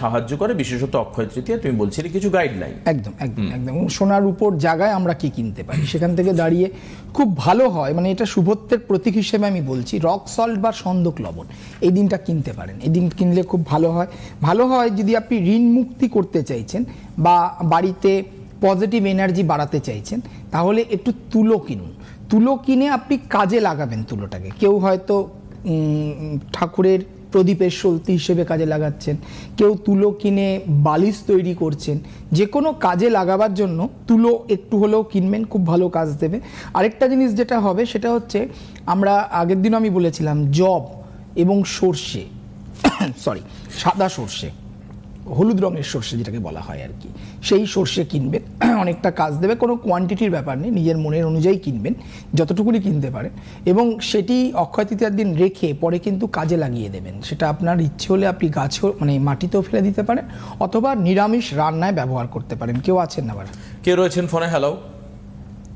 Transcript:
সাহায্য করে, বিশেষত অক্ষয় তৃতীয়া। তুমি বলছিলে কিছু গাইডলাইন। একদম একদম একদম। সোনার উপর জায়গায় আমরা কি কিনতে পারি, সেখান থেকে দাঁড়িয়ে খুব ভালো হয়, মানে এটা শুভত্বের প্রতীক হিসেবে আমি বলছি, রক সল্ট বা সন্দক লবণ এই দিনটা কিনতে পারেন। এই দিন কিনলে খুব ভালো হয়। ভালো হয় যদি আপনি ঋণ মুক্তি করতে চাইছেন বা বাড়িতে পজিটিভ এনার্জি বাড়াতে চাইছেন, তাহলে একটু তুলো কিনুন। তুলো কিনে আপনি কাজে লাগাবেন তুলোটাকে। কেউ হয়তো ঠাকুরের প্রদীপের সলতি হিসেবে কাজে লাগাচ্ছেন, কেউ তুলো কিনে বালিশ তৈরি করছেন। যে কোনো কাজে লাগাবার জন্য তুলো একটু হলেও কিনবেন, খুব ভালো কাজ দেবে। আরেকটা জিনিস যেটা হবে সেটা হচ্ছে, আমরা আগের দিনও আমি বলেছিলাম, জব এবং সর্ষে সরি সাদা সর্ষে, হলুদ রঙের সর্ষে যেটাকে বলা হয় আর কি, সেই সর্ষে কিনবেন, অনেকটা কাজ দেবে। কোনো কোয়ান্টিটির ব্যাপার নেই, নিজের মনের অনুযায়ী কিনবেন, যতটুকুনি কিনতে পারেন, এবং সেটি অক্ষয় তৃতীয়ার দিন রেখে পরে কিন্তু কাজে লাগিয়ে দেবেন। সেটা আপনার ইচ্ছে হলে আপনি গাছেও মানে মাটিতেও ফেলে দিতে পারেন, অথবা নিরামিষ রান্নায় ব্যবহার করতে পারেন। কেউ আছেন আবার, কে রয়েছেন ফোনে? হ্যালো।